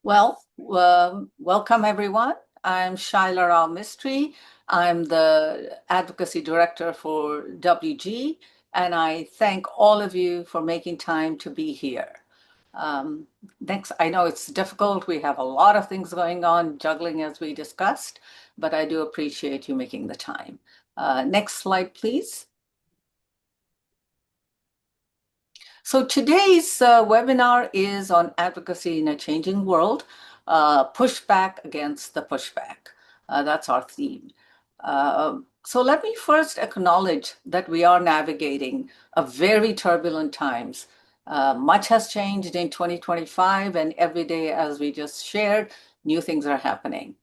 Welcome everyone. I'm Shaila Rao Mistry. I'm the Advocacy Director for WG, and I thank all of you for making time to be here. Next, I know it's difficult. We have a lot of things going on, juggling as we discussed, but I do appreciate you making the time. Next slide, please. So today's webinar is on advocacy in a changing world, pushback against the pushback. That's our theme. So let me first acknowledge that we are navigating a very turbulent times. Much has changed in 2025, and every day, as we just shared, new things are happening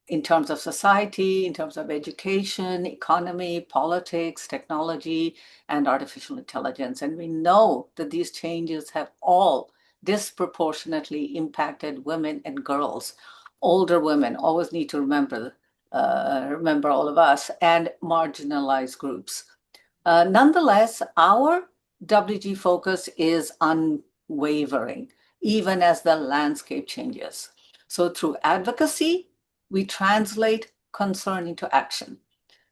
in terms of society, in terms of education, economy, politics, technology, and artificial intelligence. And we know that these changes have all disproportionately impacted women and girls. Older women always need to remember all of us, and marginalized groups. Nonetheless, our WG focus is unwavering, even as the landscape changes. So through advocacy, we translate concern into action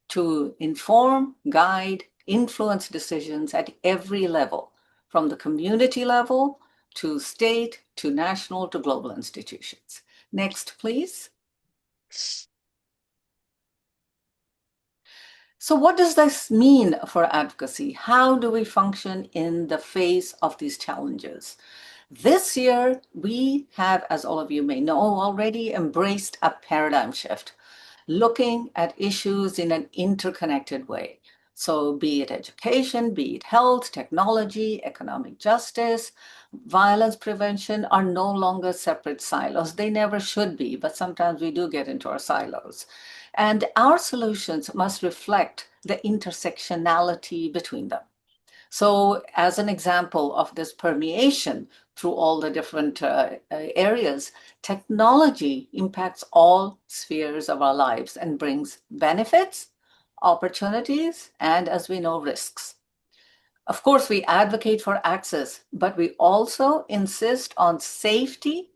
to inform, guide, influence decisions at every level, from the community level to state, to national, to global institutions. Next, please. So what does this mean for advocacy? How do we function in the face of these challenges? This year, we have, as all of you may know, already embraced a paradigm shift, looking at issues in an interconnected way. So be it education, be it health, technology, economic justice, violence prevention are no longer separate silos. They never should be, but sometimes we do get into our silos. And our solutions must reflect the intersectionality between them. So as an example of this permeation through all the different areas, technology impacts all spheres of our lives and brings benefits, opportunities, and, as we know, risks. Of course, we advocate for access, but we also insist on safety,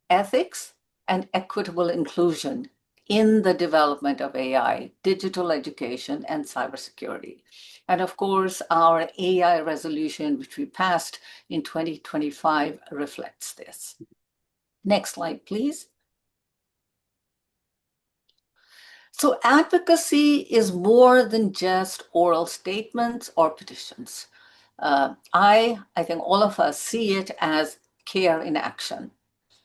ethics, and equitable inclusion in the development of AI, digital education, and cybersecurity. And of course, our AI resolution, which we passed in 2025, reflects this. Next slide, please. So advocacy is more than just oral statements or petitions. I think all of us see it as care in action.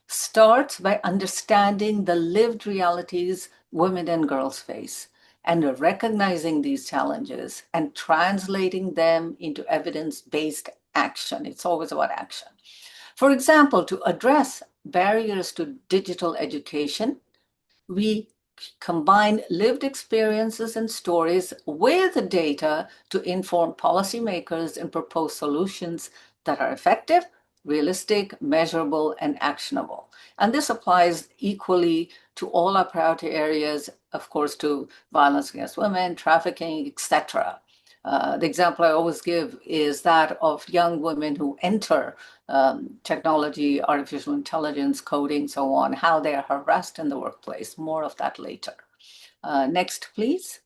Starts by understanding the lived realities women and girls face and recognizing these challenges and translating them into evidence-based action. It's always about action. For example, to address barriers to digital education, we combine lived experiences and stories with data to inform policymakers and propose solutions that are effective, realistic, measurable, and actionable. And this applies equally to all our priority areas, of course, to violence against women, trafficking, etc. The example I always give is that of young women who enter technology, artificial intelligence, coding, so on, how they are harassed in the workplace. More of that later. Next, please.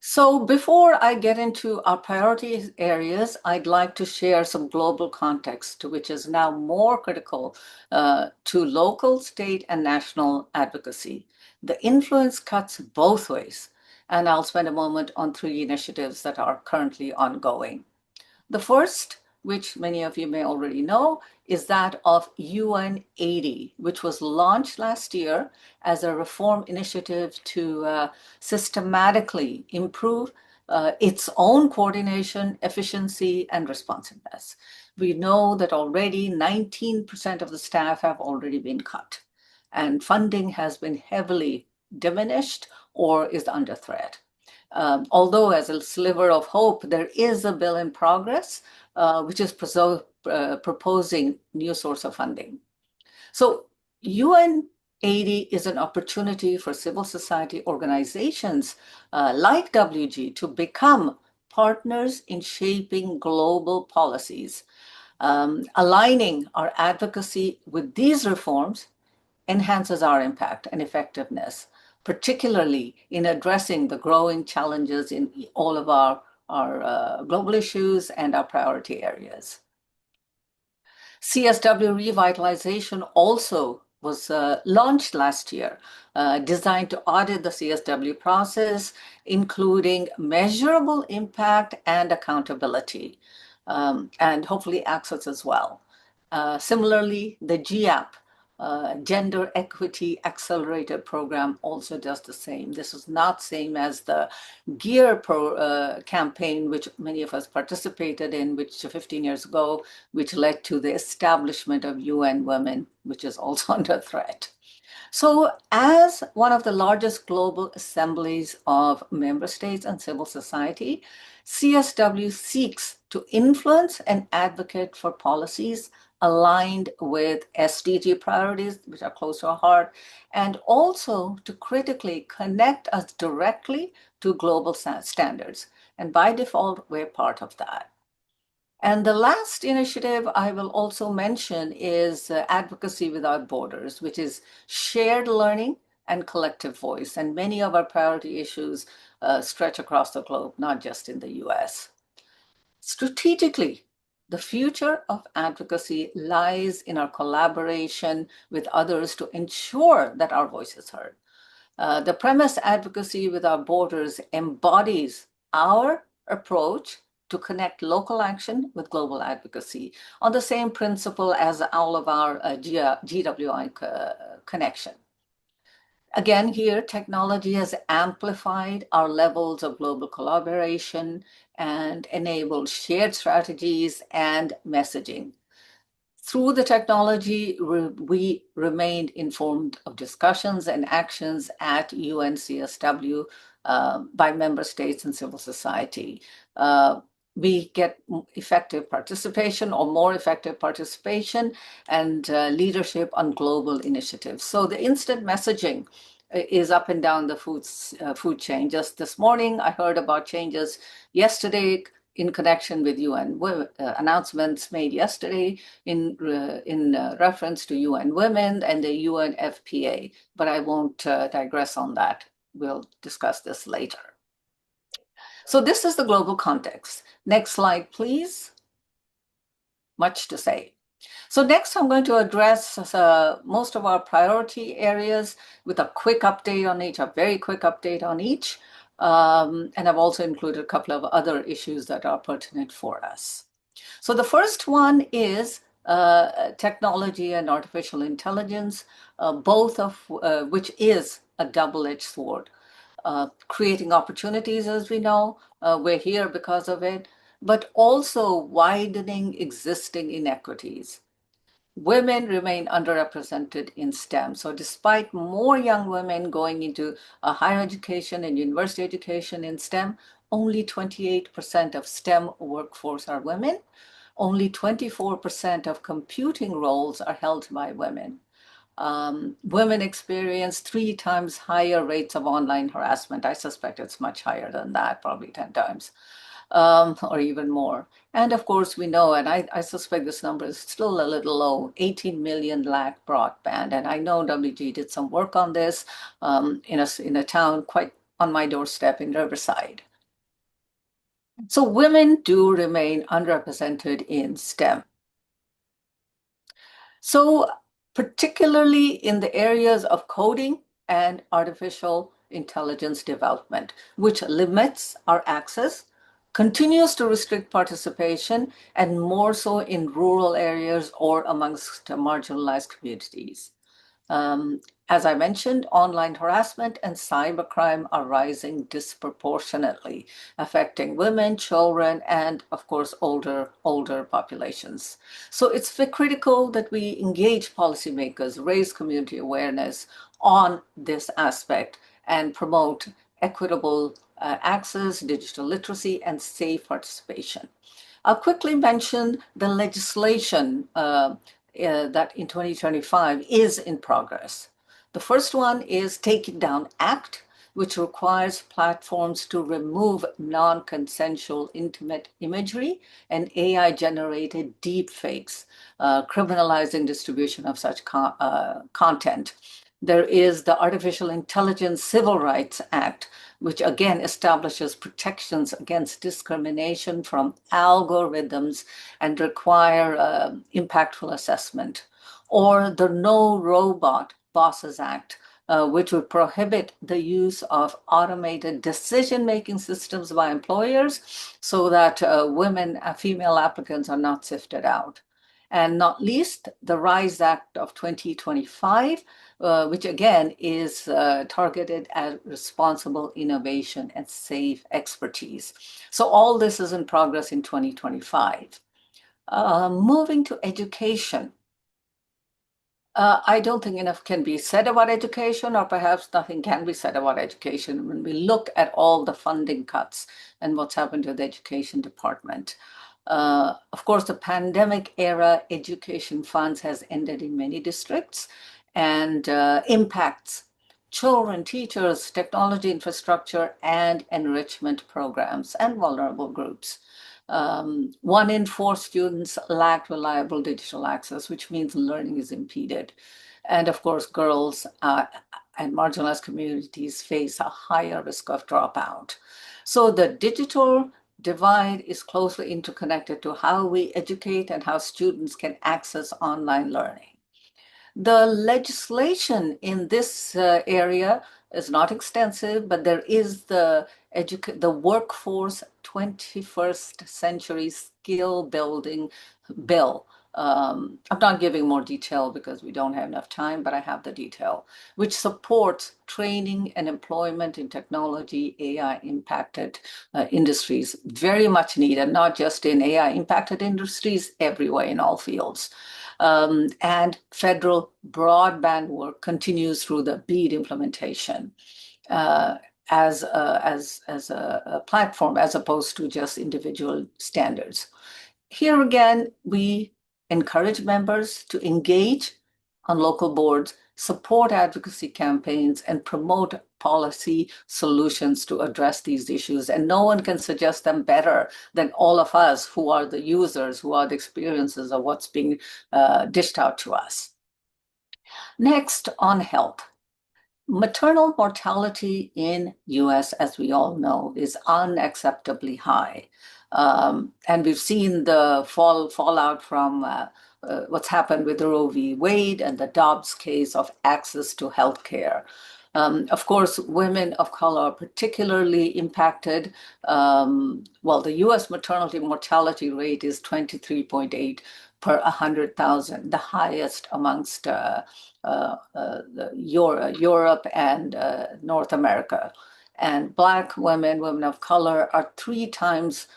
So before I get into our priority areas, I'd like to share some global context, which is now more critical to local, state, and national advocacy. The influence cuts both ways, and I'll spend a moment on 3 initiatives that are currently ongoing. The first, which many of you may already know, is that of UN 80, which was launched last year as a reform initiative to systematically improve its own coordination, efficiency, and responsiveness. We know that already 19% of the staff have already been cut, and funding has been heavily diminished or is under threat. Although as a sliver of hope, there is a bill in progress, which is proposing new source of funding. So UN 80 is an opportunity for civil society organizations like WG to become partners in shaping global policies. Aligning our advocacy with these reforms enhances our impact and effectiveness, particularly in addressing the growing challenges in all of our global issues and our priority areas. CSW Revitalization also was launched last year, designed to audit the CSW process, including measurable impact and accountability, and hopefully access as well. Similarly, the GAP, Gender Equity Accelerator Program, also does the same. This is not same as the campaign, which many of us participated in, which 15 years ago, which led to the establishment of UN Women, which is also under threat. So, as one of the largest global assemblies of member states and civil society, CSW seeks to influence and advocate for policies aligned with SDG priorities, which are close to our heart, and also to critically connect us directly to global standards. And by default, we're part of that. And the last initiative I will also mention is Advocacy Without Borders, which is shared learning and collective voice. And many of our priority issues stretch across the globe, not just in the US. Strategically, the future of advocacy lies in our collaboration with others to ensure that our voice is heard. The premise Advocacy Without Borders embodies our approach to connect local action with global advocacy on the same principle as all of our GWI connection. Again, here, technology has amplified our levels of global collaboration and enabled shared strategies and messaging. Through the technology, we remained informed of discussions and actions at UNCSW by member states and civil society. We get effective participation or more effective participation and leadership on global initiatives. So the instant messaging is up and down the food chain. Just this morning, I heard about changes yesterday in connection with UN announcements made yesterday in reference to UN Women and the UN FPA, but I won't digress on that. We'll discuss this later. So this is the global context. Next slide, please. Much to say. So next, I'm going to address most of our priority areas with a quick update on each, a very quick update on each. And I've also included a couple of other issues that are pertinent for us. So the first one is technology and artificial intelligence, both of which is a double-edged sword. Creating opportunities, as we know, we're here because of it, but also widening existing inequities. Women remain underrepresented in STEM. So despite more young women going into higher education and university education in STEM, only 28% of STEM workforce are women. Only 24% of computing roles are held by women. Women experience 3 times higher rates of online harassment. I suspect it's much higher than that, probably 10 times. Or even more. And of course, we know, and I suspect this number is still a little low, 18 million lack broadband. And I know WG did some work on this in a town quite on my doorstep in Riverside. So women do remain underrepresented in STEM. So particularly in the areas of coding and artificial intelligence development, which limits our access, continues to restrict participation, and more so in rural areas or amongst marginalized communities. As I mentioned, online harassment and cybercrime are rising disproportionately, affecting women, children, and of course, older populations. So it's critical that we engage policymakers, raise community awareness on this aspect, and promote equitable access, digital literacy, and safe participation. I'll quickly mention the legislation that in 2025 is in progress. The first one is Take It Down Act, which requires platforms to remove non-consensual intimate imagery and AI-generated deep fakes, criminalizing distribution of such content. There is the Artificial Intelligence Civil Rights Act, which again establishes protections against discrimination from algorithms and require impactful assessment. Or the No Robot Bosses Act, which would prohibit the use of automated decision-making systems by employers so that female applicants are not sifted out. And not least, the RISE Act of 2025, which again is targeted at responsible innovation and safe expertise. So all this is in progress in 2025. Moving to education. I don't think enough can be said about education, or perhaps nothing can be said about education when we look at all the funding cuts and what's happened to the education department. Of course, the pandemic era education funds has ended in many districts and impacts children, teachers, technology infrastructure, and enrichment programs and vulnerable groups. 1 in 4 students lack reliable digital access, which means learning is impeded. And of course, girls and marginalized communities face a higher risk of dropout. So the digital divide is closely interconnected to how we educate and how students can access online learning. The legislation in this area is not extensive, but there is the Workforce 21st Century Skill Building Bill. I'm not giving more detail because we don't have enough time, but I have the detail, which supports training and employment in technology, AI impacted industries. Very much needed, not just in AI impacted industries, everywhere in all fields. And federal broadband work continues through the BEAD implementation as a platform, as opposed to just individual standards. Here again, we encourage members to engage on local boards, support advocacy campaigns, and promote policy solutions to address these issues. And no one can suggest them better than all of us who are the users, who are the experiences of what's being dished out to us. Next, on health. Maternal mortality in US, as we all know, is unacceptably high. And we've seen the fallout from what's happened with Roe v. Wade and the Dobbs case of access to healthcare. Of course, women of color are particularly impacted. Well, the US maternity mortality rate is 23.8 per 100,000, the highest amongst Europe and North America. And Black women, women of color, are 3 times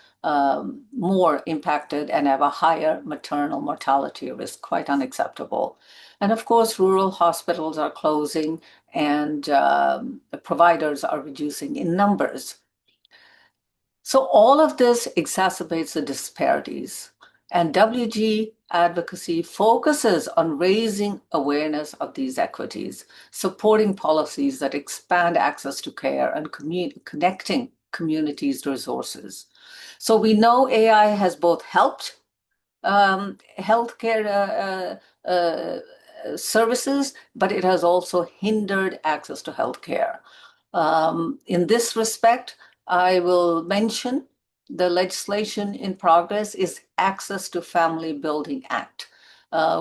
more impacted and have a higher maternal mortality risk, quite unacceptable. And of course, rural hospitals are closing and the providers are reducing in numbers. So all of this exacerbates the disparities. And WG Advocacy focuses on raising awareness of these equities, supporting policies that expand access to care and connecting communities' resources. So we know AI has both helped healthcare services, but it has also hindered access to healthcare. In this respect, I will mention the legislation in progress is Access to Family Building Act,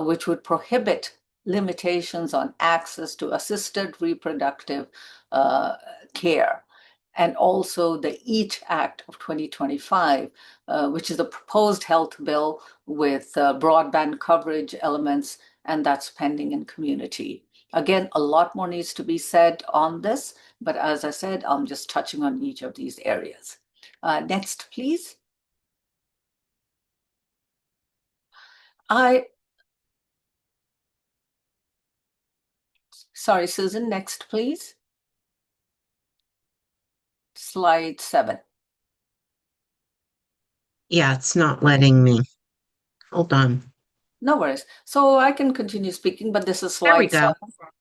which would prohibit limitations on access to assisted reproductive care. And also the EAT Act of 2025, which is a proposed health bill with broadband coverage elements, and that's pending in community. Again, a lot more needs to be said on this, but as I said, I'm just touching on each of these areas. Next, please. Sorry, Susan, next, please. Slide 7. Yeah, it's not letting me. Hold on. No worries. So I can continue speaking, but this is There we slide go. 7.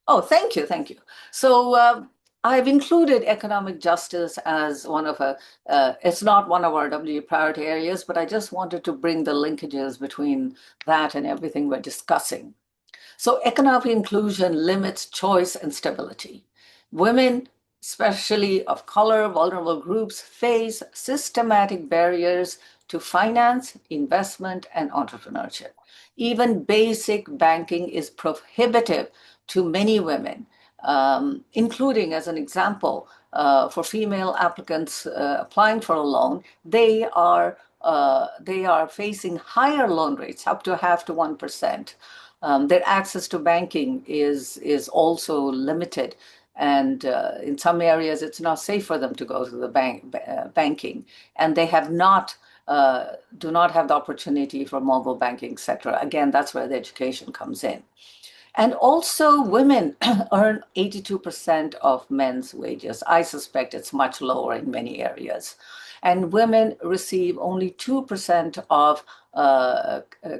Oh, thank you, thank you. So I've included economic justice as it's not one of our W priority areas, but I just wanted to bring the linkages between that and everything we're discussing. So economic inclusion limits choice and stability. Women, especially of color, vulnerable groups, face systematic barriers to finance, investment, and entrepreneurship. Even basic banking is prohibitive to many women, including, as an example, for female applicants applying for a loan, they are facing higher loan rates, up to half to 1%. Their access to banking is also limited, and in some areas it's not safe for them to go to the banking, and they have not do not have the opportunity for mobile banking, etc. Again, that's where the education comes in. And also, women earn 82% of men's wages. I suspect it's much lower in many areas. And women receive only 2% of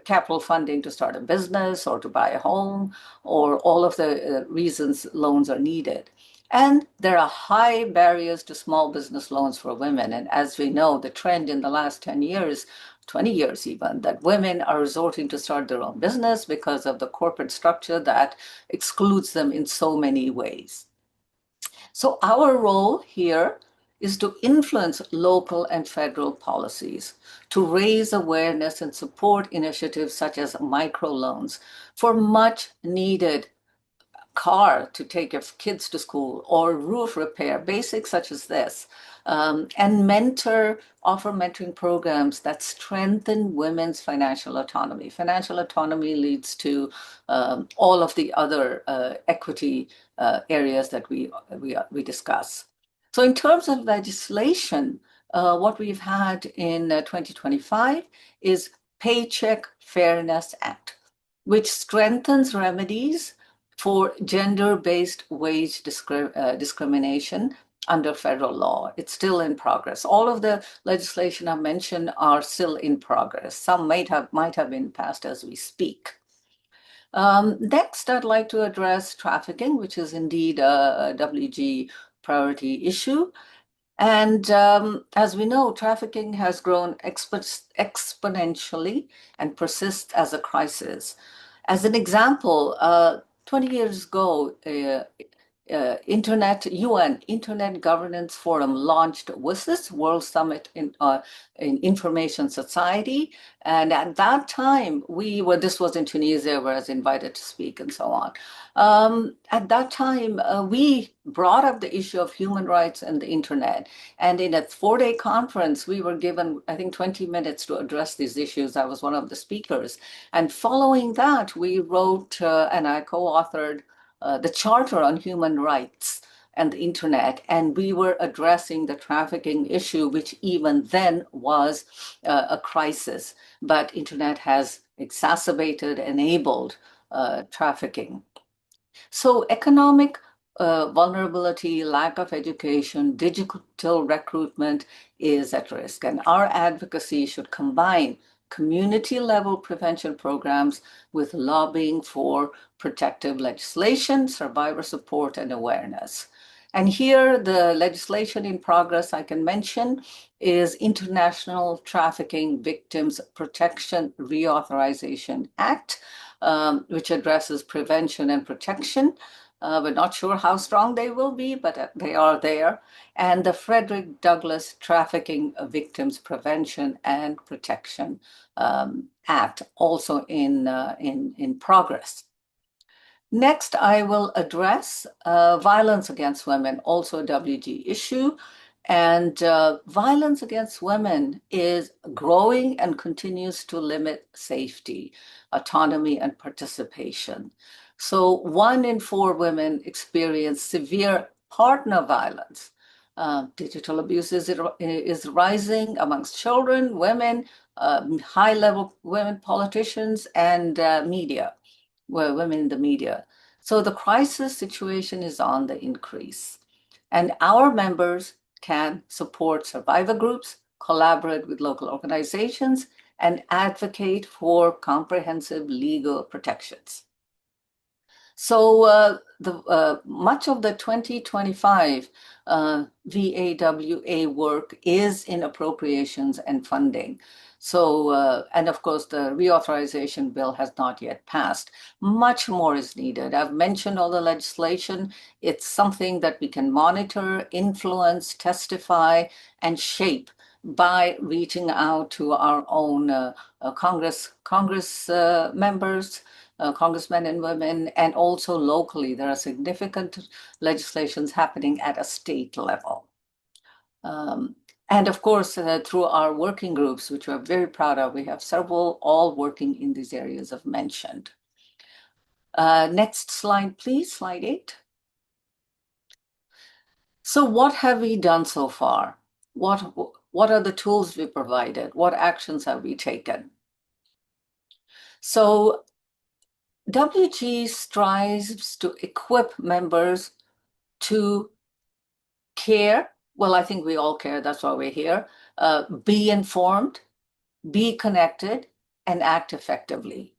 capital funding to start a business or to buy a home, or all of the reasons loans are needed. And there are high barriers to small business loans for women. And as we know, the trend in the last 10 years, 20 years even, that women are resorting to start their own business because of the corporate structure that excludes them in so many ways. So our role here is to influence local and federal policies, to raise awareness and support initiatives such as microloans for much needed car to take your kids to school, or roof repair, basics such as this, and offer mentoring programs that strengthen women's financial autonomy. Financial autonomy leads to all of the other equity areas that we discuss. So in terms of legislation, what we've had in 2025 is Paycheck Fairness Act, which strengthens remedies for gender-based wage discrimination under federal law. It's still in progress. All of the legislation I mentioned are still in progress. Some might have been passed as we speak. Next, I'd like to address trafficking, which is indeed a WG priority issue. And as we know, trafficking has grown exponentially and persists as a crisis. As an example, 20 years ago, UN Internet Governance Forum launched WSIS, World Summit in Information Society. And at that time, this was in Tunisia, where I was invited to speak and so on. At that time, we brought up the issue of human rights and the internet. And in a 4-day conference, we were given, I think, 20 minutes to address these issues. I was one of the speakers. And following that, we wrote and I co-authored the Charter on Human Rights and the Internet, and we were addressing the trafficking issue, which even then was a crisis, but Internet has exacerbated, enabled trafficking. So economic vulnerability, lack of education, digital recruitment is at risk, and our advocacy should combine community-level prevention programs with lobbying for protective legislation, survivor support, and awareness. And here, the legislation in progress I can mention is International Trafficking Victims Protection Reauthorization Act, which addresses prevention and protection. We're not sure how strong they will be, but they are there. And the Frederick Douglass Trafficking Victims Prevention and Protection Act, also in progress. Next, I will address violence against women, also a WG issue. And violence against women is growing and continues to limit safety, autonomy, and participation. So 1 in 4 women experience severe partner violence. Digital abuse is rising amongst children, women, high-level women politicians, and media, women in the media. So the crisis situation is on the increase. And our members can support survivor groups, collaborate with local organizations, and advocate for comprehensive legal protections. So much of the 2025 VAWA work is in appropriations and funding. So, and of course, the reauthorization bill has not yet passed. Much more is needed. I've mentioned all the legislation. It's something that we can monitor, influence, testify, and shape by reaching out to our own Congress members, congressmen and women, and also locally. There are significant legislations happening at a state level. Um, and of course, through our working groups, which we're very proud of, we have several all working in these areas I've mentioned. Next slide, please, slide 8. So what have we done so far? What are the tools we provided? What actions have we taken? So WG strives to equip members to care. Well, I think we all care. That's why we're here. Be informed, be connected, and act effectively.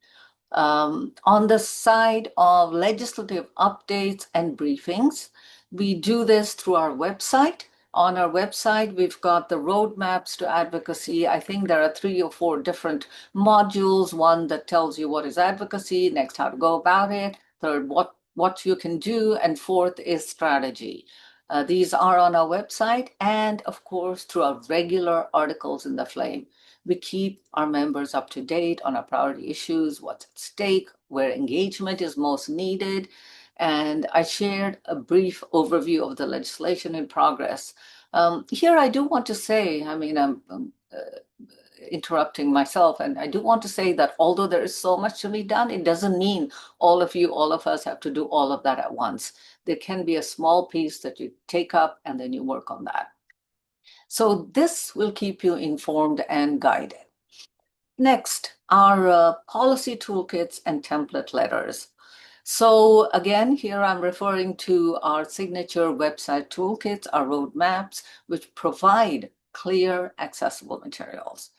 On the side of legislative updates and briefings, we do this through our website. On our website, we've got the roadmaps to advocacy. I think there are 3 or 4 different modules. One that tells you what is advocacy, next how to go about it, third what you can do, and fourth is strategy. These are on our website and of course through our regular articles in the Flame. We keep our members up to date on our priority issues, what's at stake, where engagement is most needed. And I shared a brief overview of the legislation in progress. Here, I do want to say, I mean, I'm interrupting myself, and I do want to say that although there is so much to be done, it doesn't mean all of us have to do all of that at once. There can be a small piece that you take up and then you work on that. So this will keep you informed and guided. Next, our policy toolkits and template letters. So again, here I'm referring to our signature website toolkits, our roadmaps, which provide clear, accessible materials.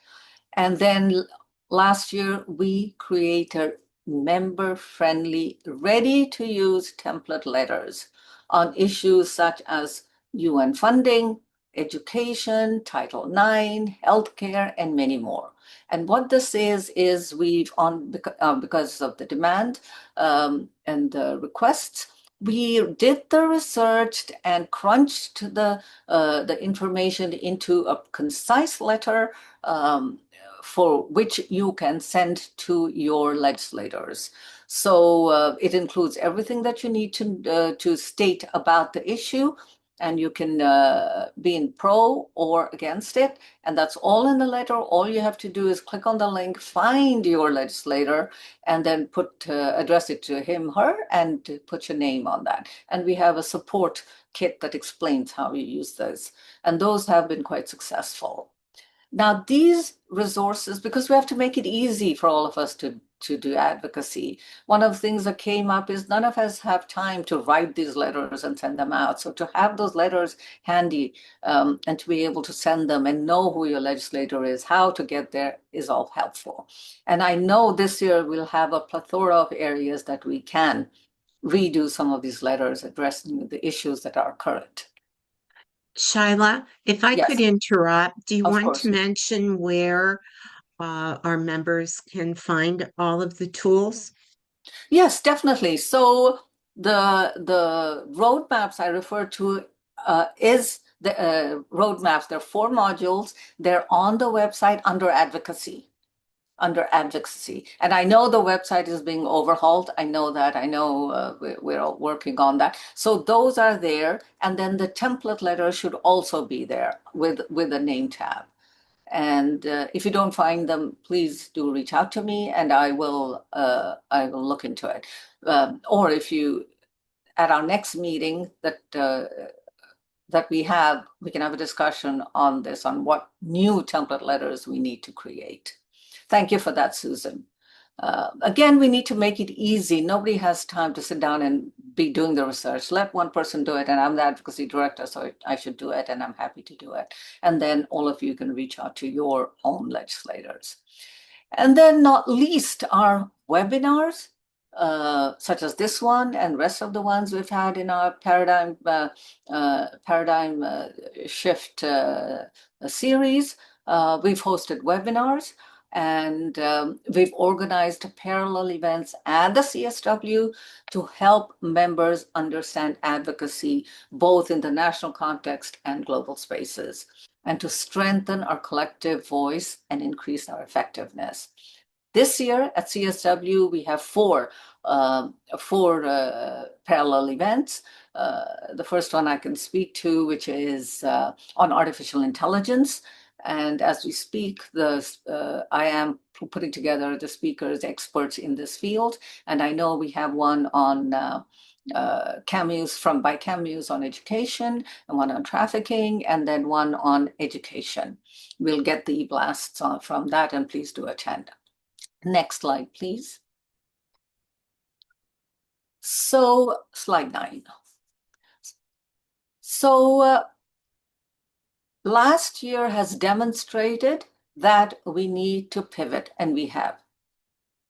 And then last year, we created member-friendly, ready-to-use template letters on issues such as UN funding, education, Title IX, healthcare, and many more. And what this is we've because of the demand and the requests, we did the research and crunched the information into a concise letter for which you can send to your legislators. So it includes everything that you need to state about the issue, and you can be in pro or against it. And that's all in the letter. All you have to do is click on the link, find your legislator, and then address it to him, her, and put your name on that. And we have a support kit that explains how you use those. And those have been quite successful. Now, these resources, because we have to make it easy for all of us to do advocacy, one of the things that came up is none of us have time to write these letters and send them out. So to have those letters handy and to be able to send them and know who your legislator is, how to get there is all helpful. And I know this year we'll have a plethora of areas that we can redo some of these letters addressing the issues that are current. Shaila, if I could Yes, interrupt, do you of want to course. mention where our members can find all of the tools? Yes, definitely. So the roadmaps I refer to is the roadmaps. There are 4 modules. They're on the website under advocacy. Under advocacy. And I know the website is being overhauled. I know that. I know we're all working on that. So those are there. And then the template letter should also be there with a name tab. And if you don't find them, please do reach out to me, and I will look into it. Or if you at our next meeting that we can have a discussion on this, on what new template letters we need to create. Thank you for that, Susan. Again, we need to make it easy. Nobody has time to sit down and be doing the research. Let one person do it, and I'm the advocacy director, so I should do it, and I'm happy to do it. And then all of you can reach out to your own legislators. And then not least our webinars. such as this one and rest of the ones we've had in our paradigm shift series. We've hosted webinars, and we've organized parallel events at the CSW to help members understand advocacy, both in the national context and global spaces, and to strengthen our collective voice and increase our effectiveness. This year at CSW, we have four parallel events. The first one I can speak to, which is on artificial intelligence. And as we speak, I am putting together the speakers, experts in this field. And I know we have one on by Camus on education, and one on trafficking, and then one on education. We'll get the e-blasts from that, and please do attend. Next slide, please. So, slide 9. So, last year has demonstrated that we need to pivot, and we have.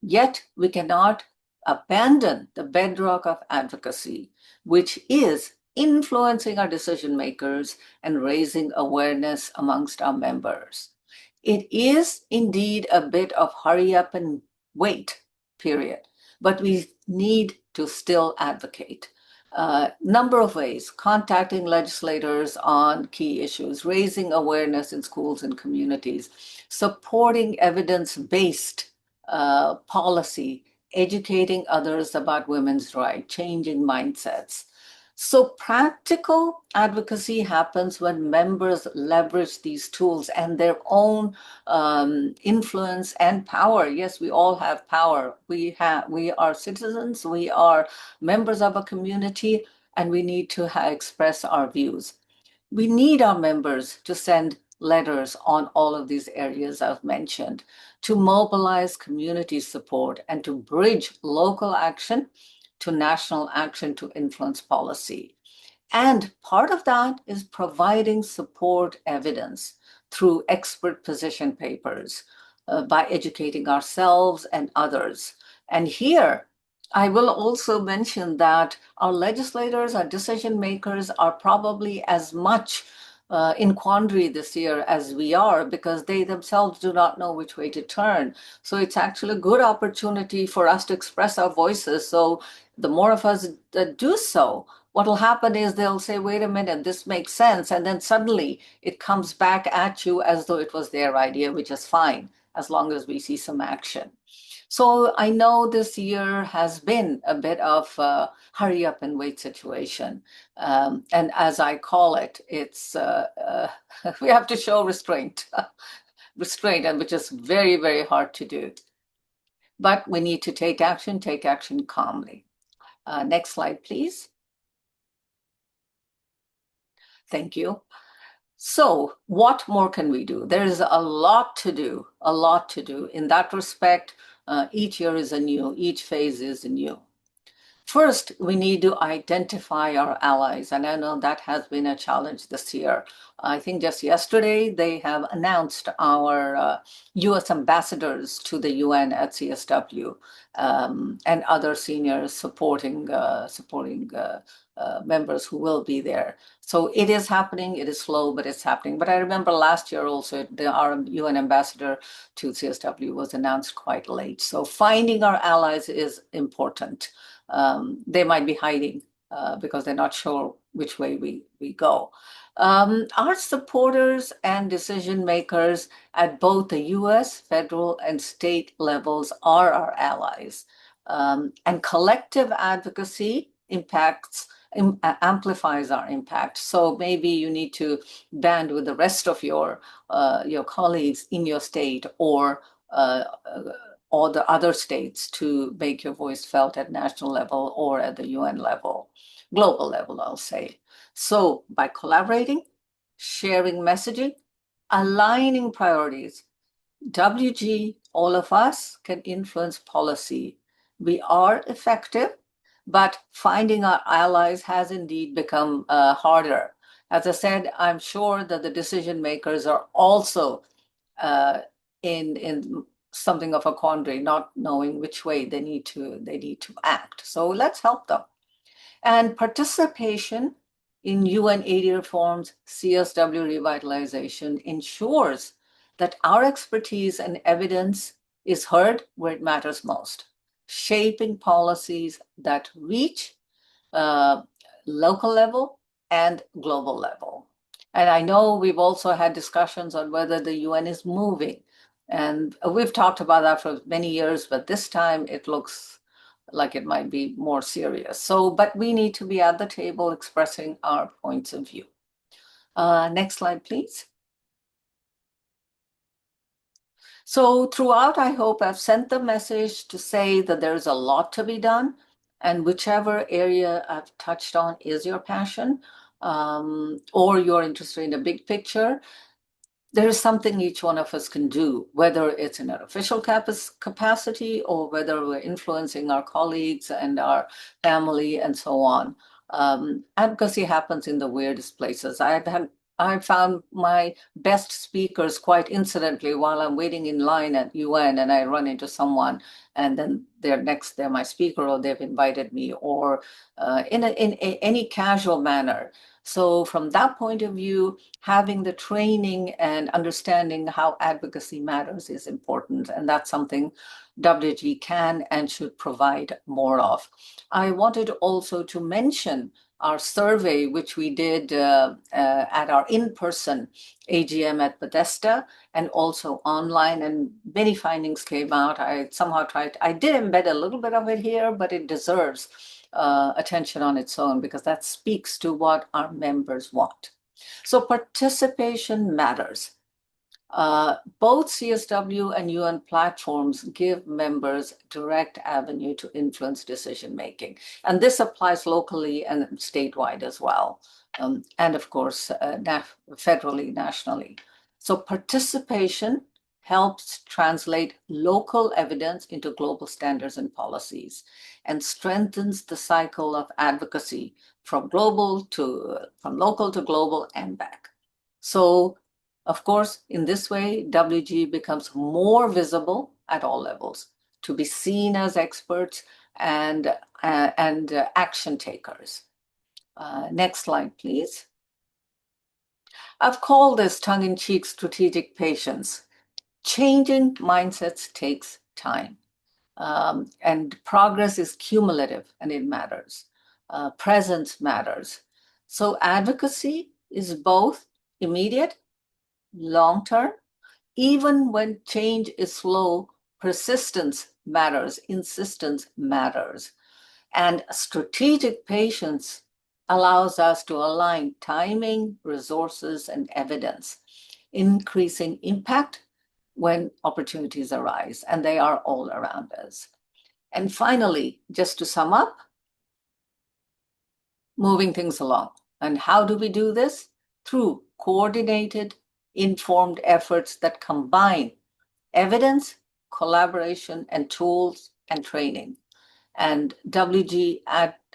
Yet, we cannot abandon the bedrock of advocacy, which is influencing our decision makers and raising awareness amongst our members. It is indeed a bit of hurry up and wait, period. But we need to still advocate. Number of ways: contacting legislators on key issues, raising awareness in schools and communities, supporting evidence-based policy, educating others about women's rights, changing mindsets. So practical advocacy happens when members leverage these tools and their own influence and power. Yes, we all have power. We are citizens, we are members of a community, and we need to express our views. We need our members to send letters on all of these areas I've mentioned, to mobilize community support, and to bridge local action to national action to influence policy. And part of that is providing support evidence through expert position papers, by educating ourselves and others. And here, I will also mention that our legislators, our decision makers are probably as much in quandary this year as we are, because they themselves do not know which way to turn. So it's actually a good opportunity for us to express our voices. So the more of us that do so, what will happen is they'll say, wait a minute, this makes sense. And then suddenly it comes back at you as though it was their idea, which is fine, as long as we see some action. So I know this year has been a bit of a hurry up and wait situation. And as I call it, it's we have to show restraint, and which is very, very hard to do. But we need to take action calmly. Next slide, please. Thank you. So what more can we do? There is a lot to do, In that respect, each year is anew, each phase is anew. First, we need to identify our allies, and I know that has been a challenge this year. I think just yesterday they have announced our U.S. ambassadors to the UN at CSW, and other seniors supporting members who will be there. So it is happening. It is slow, but it's happening. But I remember last year also, our UN ambassador to CSW was announced quite late. So finding our allies is important. They might be hiding because they're not sure which way we go. Our supporters and decision makers at both the US, federal, and state levels are our allies. And collective advocacy amplifies our impact. So maybe you need to band with the rest of your colleagues in your state, or the other states, to make your voice felt at national level or at the UN level, global level, I'll say. So by collaborating, sharing messaging, aligning priorities, WG, all of us can influence policy. We are effective, but finding our allies has indeed become harder. As I said, I'm sure that the decision makers are also in something of a quandary, not knowing which way they need to act. So let's help them. And participation in UN 80 reforms, CSW revitalization ensures that our expertise and evidence is heard where it matters most, shaping policies that reach uh, local level and global level. And I know we've also had discussions on whether the UN is moving. And we've talked about that for many years, but this time it looks like it might be more serious. So, but we need to be at the table expressing our points of view. Next slide, please. So throughout, I hope I've sent the message to say that there's a lot to be done, and whichever area I've touched on is your passion, or you're interested in the big picture, there is something each one of us can do, whether it's in an official capacity or whether we're influencing our colleagues and our family and so on. Advocacy happens in the weirdest places. I found my best speakers quite incidentally while I'm waiting in line at UN, and I run into someone and then they're my speaker, or they've invited me, or in any casual manner. So from that point of view, having the training and understanding how advocacy matters is important. And that's something WG can and should provide more of. I wanted also to mention our survey, which we did at our in-person AGM at Bethesda and also online, and many findings came out. I did embed a little bit of it here, but it deserves attention on its own because that speaks to what our members want. So participation matters. Both CSW and UN platforms give members direct avenue to influence decision making. And this applies locally and statewide as well. And of course, federally, nationally. So participation helps translate local evidence into global standards and policies and strengthens the cycle of advocacy from local to global and back. So of course, in this way, WG becomes more visible at all levels to be seen as experts and action takers. Next slide, please. I've called this tongue-in-cheek strategic patience. Changing mindsets takes time. And progress is cumulative and it matters. Presence matters. So advocacy is both immediate, long term. Even when change is slow, persistence matters, insistence matters. And strategic patience allows us to align timing, resources, and evidence, increasing impact when opportunities arise, and they are all around us. And finally, just to sum up, moving things along. And how do we do this? Through coordinated, informed efforts that combine evidence, collaboration, and tools and training. And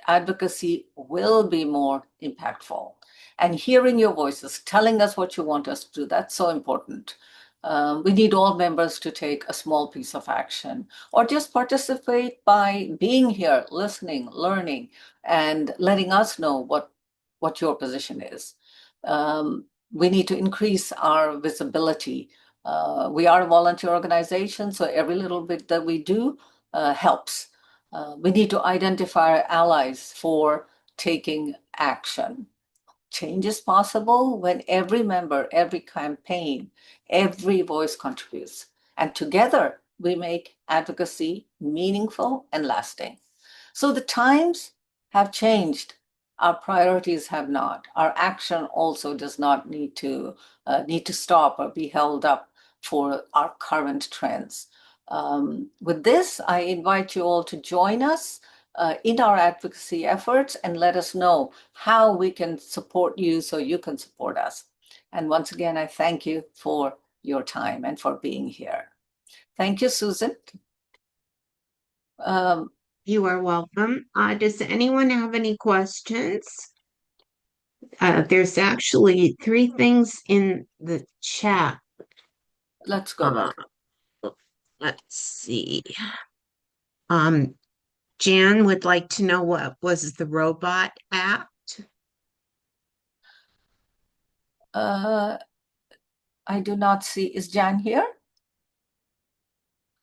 advocacy will be more impactful. And hearing your voices, telling us what you want us to do, that's so important. We need all members to take a small piece of action or just participate by being here, listening, learning, and letting us know what your position is. We need to increase our visibility. We are a volunteer organization, so every little bit that we do helps. We need to identify our allies for taking action. Change is possible when every member, every campaign, every voice contributes. And together we make advocacy meaningful and lasting. So the times have changed. Our priorities have not. Our action also does not need to stop or be held up for our current trends. With this, I invite you all to join us in our advocacy efforts and let us know how we can support you so you can support us. And once again, I thank you for your time and for being here. Thank you, Susan. You are welcome. Does anyone have any questions? There's actually three things in the chat. Let's go Uh, look. let's see. Um, Jan would like to know what was the robot app. Uh, I do not see. Is Jan here?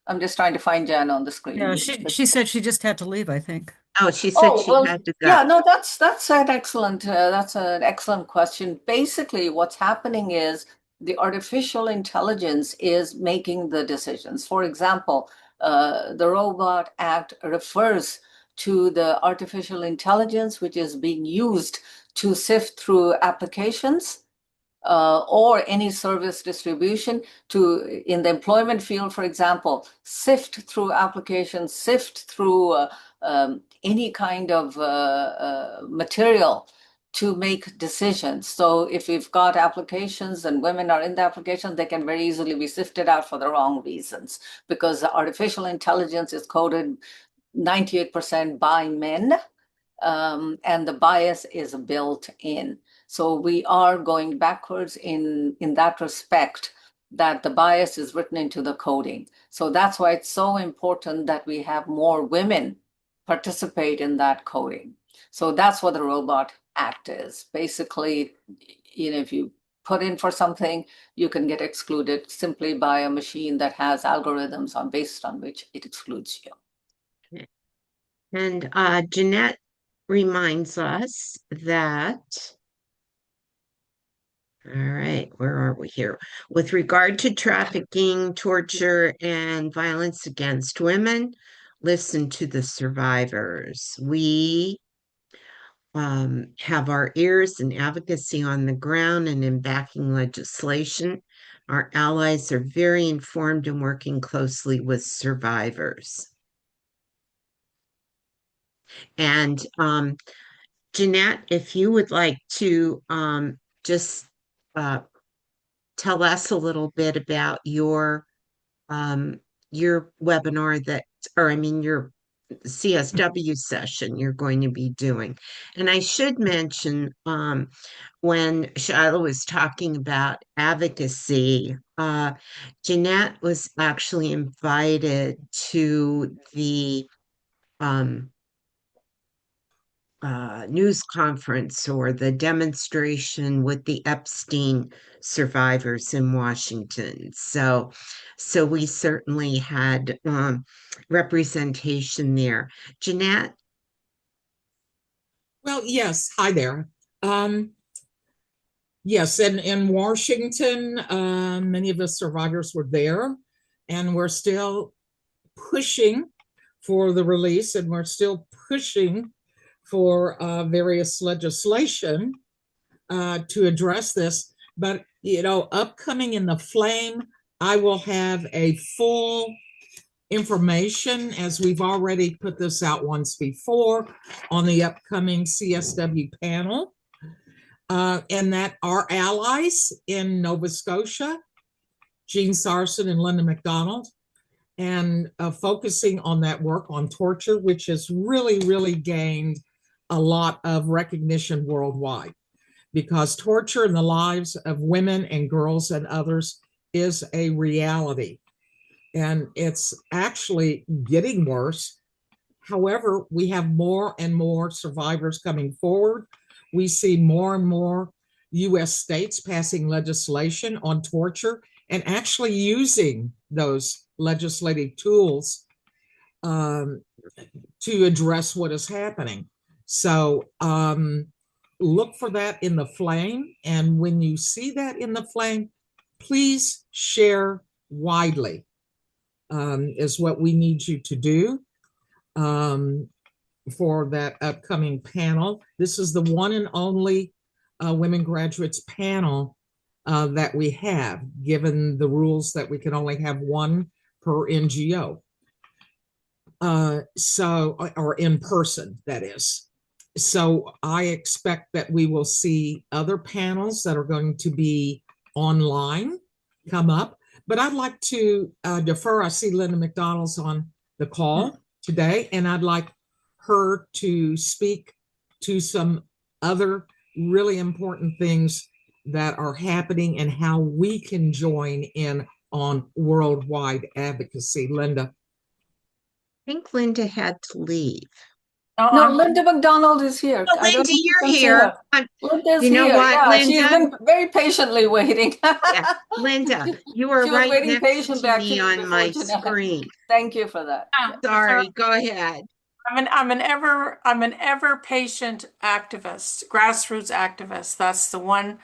I'm just trying to find Jan on the Yeah, screen. she said she just had to leave, I think. Oh, she said Oh, she well, had to go. yeah, no, that's an excellent question. Basically, what's happening is the artificial intelligence is making the decisions. For example, the Robot Act refers to the artificial intelligence which is being used to sift through applications or any service distribution to in the employment field, for example, sift through applications, sift through any kind of material to make decisions. So if we've got applications and women are in the application, they can very easily be sifted out for the wrong reasons because the artificial intelligence is coded 98% by men, and the bias is built in. So we are going backwards in that respect, that the bias is written into the coding. So that's why it's so important that we have more women participate in that coding. So that's what the Robot Act is. Basically, if you put in for something, you can get excluded simply by a machine that has algorithms based on which it excludes you. And Jeanette reminds us that, all right, where are we here? With regard to trafficking, torture, and violence against women, listen to the survivors. We have our ears and advocacy on the ground and in backing legislation. Our allies are very informed and working closely with survivors. And Jeanette, if you would like to just uh, tell us a little bit about um, your webinar that, or I mean, your CSW session you're going to be doing. And I should mention, when Shiloh was talking about advocacy, Jeanette was actually invited to the um, news conference or the demonstration with the Epstein survivors in Washington. So we certainly had representation there. Jeanette? Well, yes. Hi there. Um, yes, in Washington, many of the survivors were there, and we're still pushing for the release, and we're still pushing for various legislation to address this. But, upcoming in the flame, I will have a full information, as we've already put this out once before, on the upcoming CSW panel, and that our allies in Nova Scotia, Jean Sarson and Linda McDonald, and focusing on that work on torture, which has really, really gained a lot of recognition worldwide, because torture in the lives of women and girls and others is a reality. And it's actually getting worse. However, we have more and more survivors coming forward. We see more and more US states passing legislation on torture and actually using those legislative tools to address what is happening. So look for that in the flame. And when you see that in the flame, please share widely, is what we need you to do for that upcoming panel. This is the one and only women graduates panel that we have, given the rules that we can only have one per NGO. Or in person, that is. So I expect that we will see other panels that are going to be online come up. But I'd like to defer. I see Linda McDonald's on the call today, and I'd like her to speak to some other really important things that are happening and how we can join in on worldwide advocacy. Linda. I think Linda had to leave. No, No, I'm, Linda McDonald is here. Oh, I don't Linda, know if you you're can see here. her. Linda's You know here. what, Yeah, she's Linda? been very patiently waiting. Yeah, Linda, you are She was right waiting next patiently to me actually on before my Jeanette. screen. Thank you for that. Yeah. sorry. Sorry, go ahead. I'm an ever patient activist, grassroots activist. That's the one.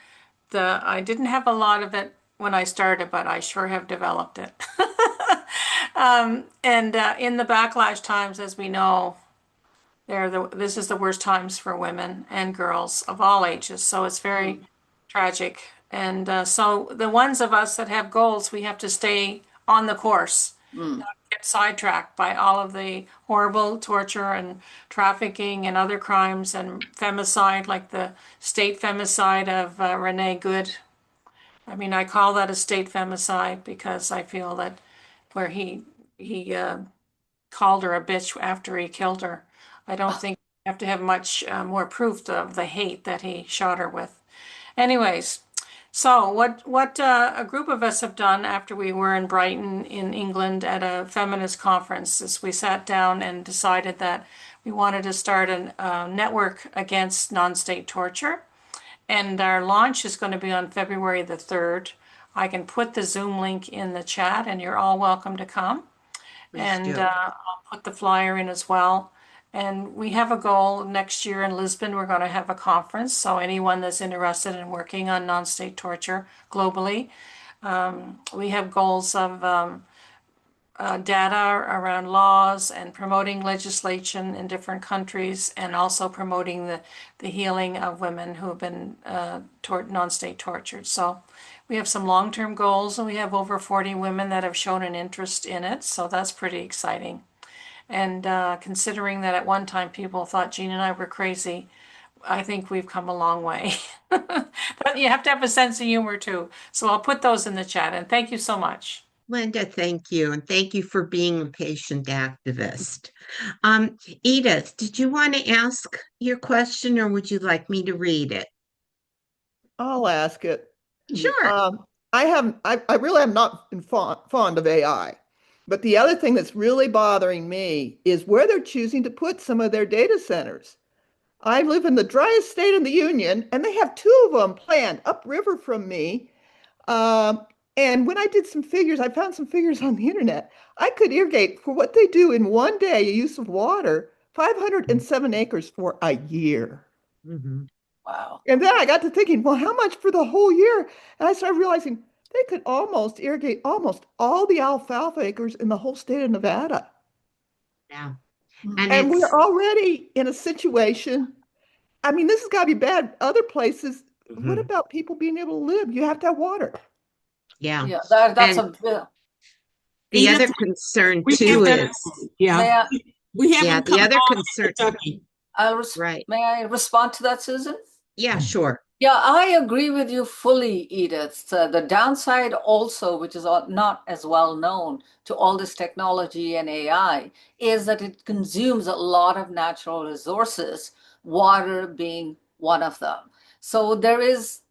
I didn't have a lot of it when I started, but I sure have developed it. And in the backlash times, as we know, this is the worst times for women and girls of all ages. So it's very tragic. And so the ones of us that have goals, we have to stay on the course, Mm. get sidetracked by all of the horrible torture and trafficking and other crimes and femicide, like the state femicide of Renee Good. I mean, I call that a state femicide because I feel that where he called her a bitch after he killed her. I don't think you have to have much more proof of the hate that he shot her with. Anyways, so what a group of us have done after we were in Brighton in England at a feminist conference is we sat down and decided that we wanted to start a network against non-state torture. And our launch is going to be on February the 3rd. I can put the Zoom link in the chat and you're all welcome to come. Please And do. I'll put the flyer in as well. And we have a goal next year in Lisbon. We're going to have a conference. So anyone that's interested in working on non-state torture globally, we have goals of data around laws and promoting legislation in different countries, and also promoting the healing of women who have been non-state tortured. So we have some long-term goals, and we have over 40 women that have shown an interest in it. So that's pretty exciting. And considering that at one time people thought Jean and I were crazy, I think we've come a long way. But you have to have a sense of humor too. So I'll put those in the chat, and thank you so much. Linda, thank you. And thank you for being a patient activist. Edith, did you want to ask your question or would you like me to read it? I'll ask it. Sure. I really am not fond of AI. But the other thing that's really bothering me is where they're choosing to put some of their data centers. I live in the driest state in the Union, and they have two of them planned upriver from me. Um, and when I did some figures, I found some figures on the internet. I could irrigate for what they do in one day, a use of water, 507 acres for a year. Mhm. Wow. And then I got to thinking, well, how much for the whole year? And I started realizing they could almost irrigate almost all the alfalfa acres in the whole state of Nevada. Yeah. Mm. And And we're it's, already in a situation. I mean, this has got to be bad. Other places, what Mhm. about people being able to live? You have to have water. Yeah. Yeah, that's And a the Edith, other concern we too haven't, is, yeah, may I, we yeah, haven't the come other on concern, Kentucky. right. may I respond to that, Susan? Yeah, sure. Yeah, I agree with you fully, Edith. The downside also, which is not as well known to all this technology and AI, is that it consumes a lot of natural resources, water being one of them. So there is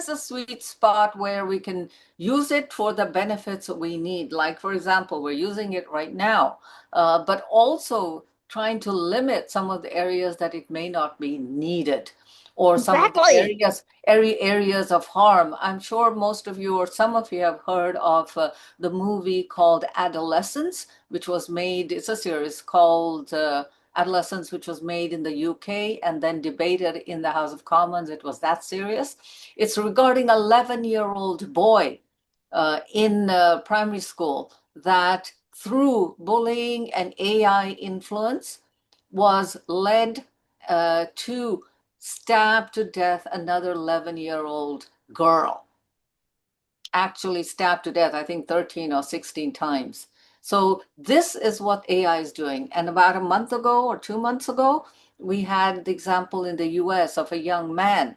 a sweet spot where we can use it for the benefits that we need. Like, for example, we're using it right now, but also trying to limit some of the areas that it may not be needed, or some of the Exactly. areas of harm. I'm sure most of you or some of you have heard of the movie called Adolescence, which was made, it's a series called Adolescence, which was made in the UK and then debated in the House of Commons. It was that serious. It's regarding an 11-year-old boy in primary school that through bullying and AI influence was led to stab to death another 11-year-old girl. Actually stabbed to death, I think 13 or 16 times. So this is what AI is doing. And about a month ago or 2 months ago, we had the example in the US of a young man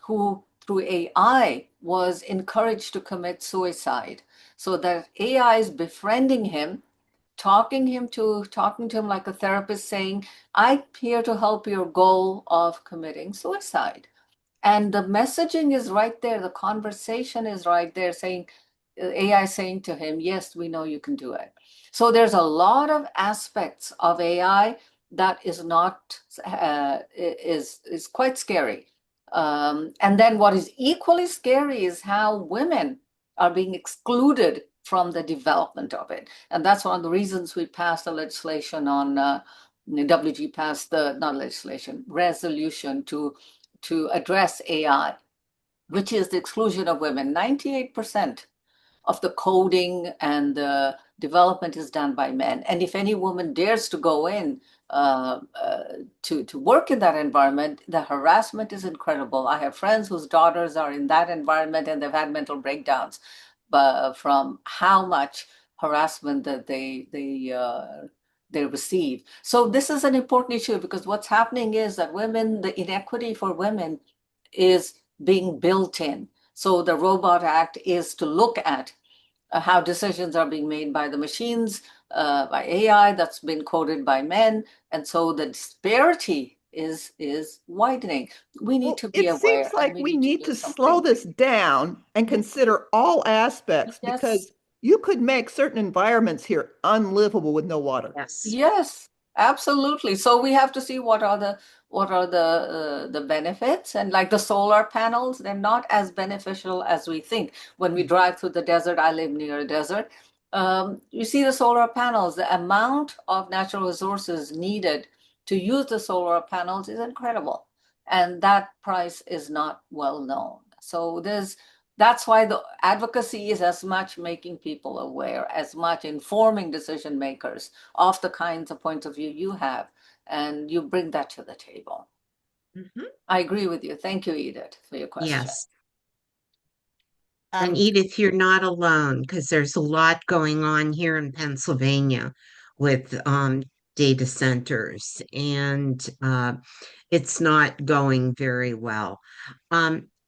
who through AI was encouraged to commit suicide. So that AI is befriending him, talking to him like a therapist, saying, I'm here to help your goal of committing suicide. And the messaging is right there, the conversation is right there, saying, AI saying to him, yes, we know you can do it. So there's a lot of aspects of AI that is not is quite scary. And then what is equally scary is how women are being excluded from the development of it. And that's one of the reasons we passed the legislation on WG passed the not legislation resolution to address AI, which is the exclusion of women. 98% of the coding and the development is done by men. And if any woman dares to go in to work in that environment, the harassment is incredible. I have friends whose daughters are in that environment and they've had mental breakdowns from how much harassment that they receive. So this is an important issue because what's happening is that women, the inequity for women is being built in. So the Robot Act is to look at how decisions are being made by the machines, by AI that's been coded by men. And so the disparity is widening. We need Well, to be it aware seems and like we we need to need do to slow something. this down and consider all aspects Yes. because you could make certain environments here unlivable with no water. Yes. Yes, absolutely. So we have to see what are the benefits, and like the solar panels, they're not as beneficial as we think. When we drive through the desert, I live near a desert. You see the solar panels, the amount of natural resources needed to use the solar panels is incredible, and that price is not well known. So that's why the advocacy is as much making people aware, as much informing decision makers of the kinds of points of view you have, and you bring that to the table. Mhm. I agree with you. Thank you, Edith, for your question. Yes. And Um, Edith, you're not alone because there's a lot going on here in Pennsylvania with data centers, and it's not going very well.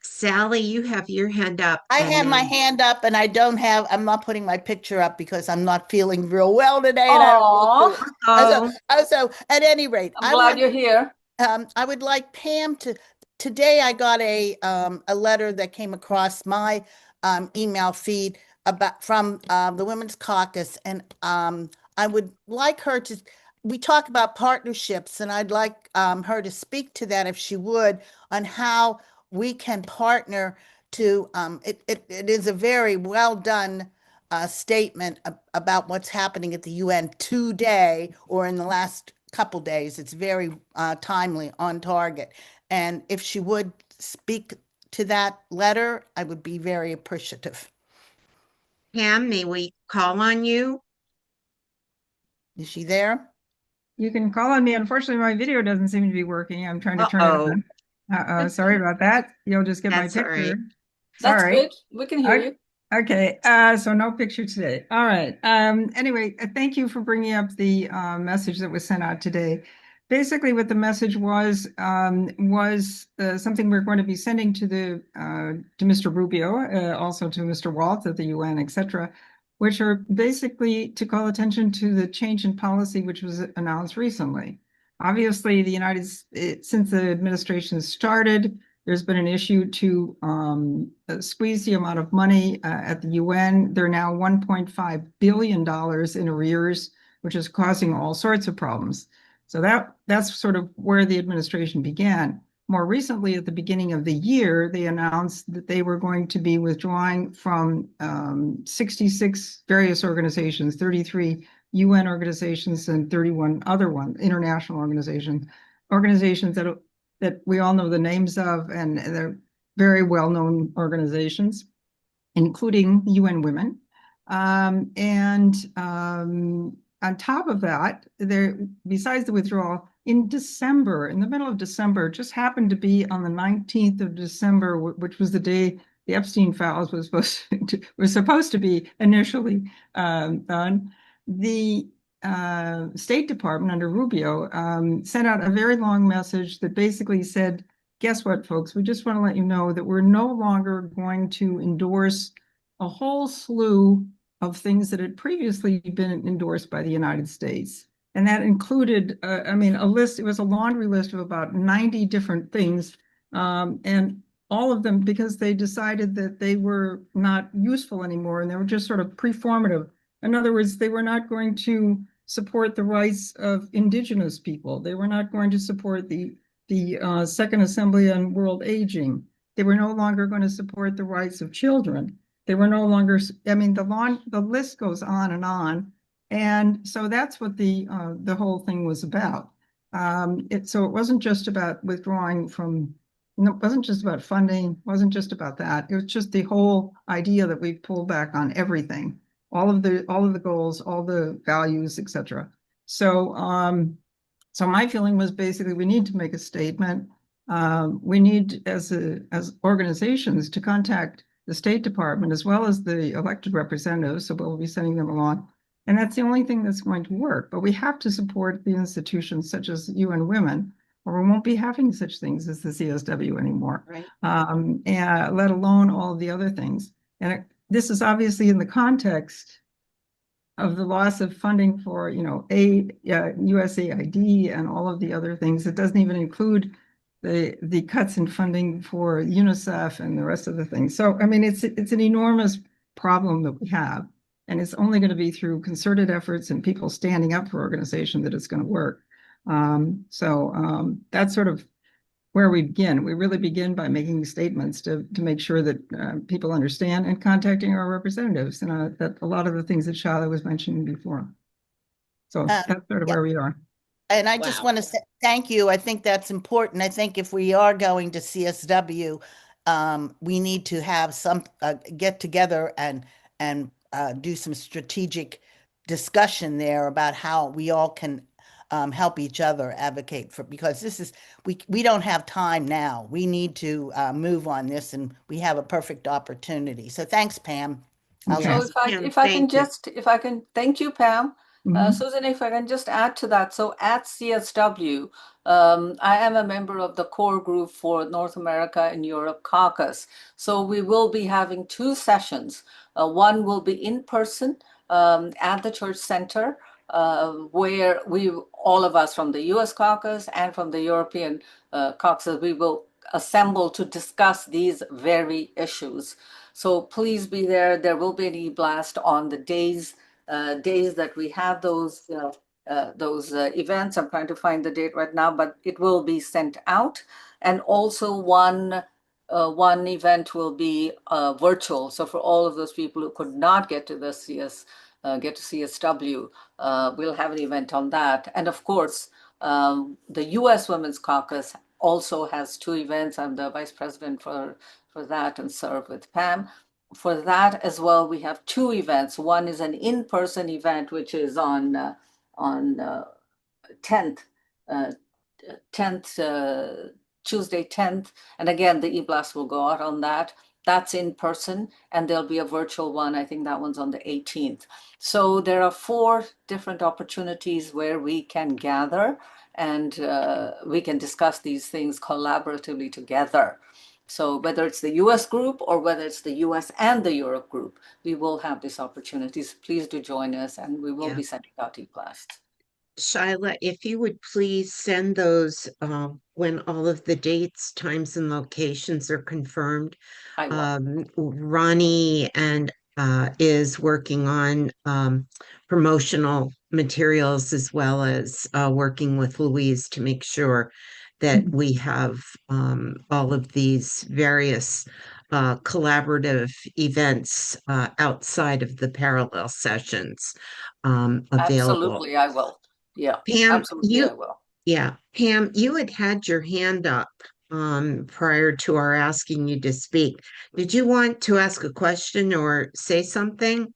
Sally, you have your hand up, I and have my then hand up and I'm not putting my picture up because I'm not feeling real well today and I don't feel Oh, good. oh, So at any rate, I'm glad you're here. I would like Pam to, today I got a letter that came across my email feed from the Women's Caucus, and I would like her to, we talk about partnerships, and I'd like her to speak to that if she would, on how we can partner to, it is a very well done statement about what's happening at the UN today or in the last couple days. It's very timely, on target. And if she would speak to that letter, I would be very appreciative. Pam, may we call on you? Is she there? You can call on me. Unfortunately, my video doesn't seem to be working. I'm trying to turn it Uh-oh, on. Sorry about that. You'll just get my that's all right. picture. That's Sorry. good. We can hear you. Okay, so no picture today. All right. Anyway, thank you for bringing up the message that was sent out today. Basically, what the message was something we're going to be sending to Mr. Rubio, also to Mr. Waltz at the UN, etc., which are basically to call attention to the change in policy which was announced recently. Obviously, since the administration started, there's been an issue to squeeze the amount of money at the UN. They're now $1.5 billion in arrears, which is causing all sorts of problems. So that's sort of where the administration began. More recently, at the beginning of the year, they announced that they were going to be withdrawing from 66 various organizations, 33 UN organizations and 31 other international organizations that we all know the names of, and they're very well-known organizations, including UN Women. On top of that, besides the withdrawal, in December, in the middle of December, just happened to be on the 19th of December, which was the day the Epstein files was supposed to be initially done. The State Department under Rubio sent out a very long message that basically said, guess what, folks? We just want to let you know that we're no longer going to endorse a whole slew of things that had previously been endorsed by the United States. And that included, a list, it was a laundry list of about 90 different things. And all of them because they decided that they were not useful anymore and they were just sort of performative. In other words, they were not going to support the rights of indigenous people. They were not going to support the Second Assembly on World Aging. They were no longer going to support the rights of children. They were no longer, I mean, the list goes on and on. And so that's what the whole thing was about. So it wasn't just about withdrawing from, no, it wasn't just about funding, wasn't just about that. It was just the whole idea that we pulled back on everything, all of the goals, all the values, etc. So so my feeling was basically we need to make a statement. We need as organizations to contact the State Department as well as the elected representatives. So we'll be sending them along. And that's the only thing that's going to work. But we have to support the institutions such as UN Women, or we won't be having such things as the CSW anymore, Right. and let alone all of the other things. And this is obviously in the context of the loss of funding for, USAID and all of the other things. It doesn't even include the cuts in funding for UNICEF and the rest of the things. So, I mean, it's an enormous problem that we have. And it's only going to be through concerted efforts and people standing up for organization that it's going to work. That's sort of where we begin. We really begin by making statements to make sure that people understand and contacting our representatives. And that a lot of the things that Shala was mentioning before. So that's sort of yeah. where we are. And I just want to say thank you. I think that's important. I think if we are going to CSW, we need to have some get together and do some strategic discussion there about how we all can help each other advocate for, because this is we don't have time now. We need to move on this, and we have a perfect opportunity. So thanks, Pam. Okay. So Yes, Pam, if I can thank you. thank you, Pam. Mhm. Susan, if I can just add to that. So at CSW, I am a member of the core group for North America and Europe caucus. So we will be having two sessions. One will be in person at the church center, where all of us from the US caucus and from the European caucus, we will assemble to discuss these very issues. So please be there. There will be an e-blast on the days that we have those events. I'm trying to find the date right now, but it will be sent out. And also one event will be virtual. So for all of those people who could not get to CSW, we'll have an event on that. And of course, the U.S. Women's Caucus also has two events. I'm the vice president for that and serve with Pam. For that as well, we have two events. One is an in-person event, which is on 10th, 10th, Tuesday 10th. And again, the e-blast will go out on that. That's in person, and there'll be a virtual one. I think that one's on the 18th. So there are 4 different opportunities where we can gather and we can discuss these things collaboratively together. So whether it's the US group or whether it's the US and the Europe group, we will have these opportunities. Please do join us, and we will be sending out e-blasts. Shyla, if you would please send those when all of the dates, times, and locations are confirmed. I will. Ronnie and is working on promotional materials as well as working with Louise to make sure that we have all of these various collaborative events outside of the parallel sessions available. Absolutely, I will. Yeah, Pam, absolutely, I will. Pam, you had your hand up prior to our asking you to speak. Did you want to ask a question or say something?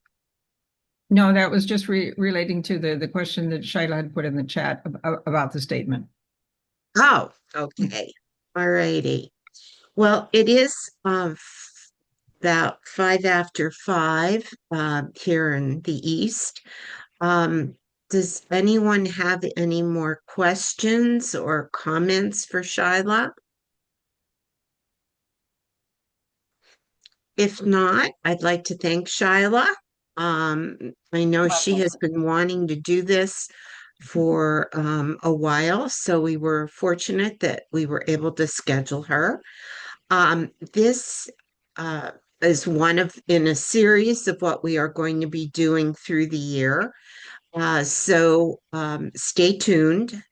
No, that was just relating to the question that Shaila had put in the chat about the statement. Oh, okay. All righty. Well, it is about 5 after 5 here in the East. Does anyone have any more questions or comments for Shyla? If not, I'd like to thank Shyla. I know she has been wanting to do this for a while, so we were fortunate that we were able to schedule her. This is one of in a series of what we are going to be doing through the year. So stay tuned.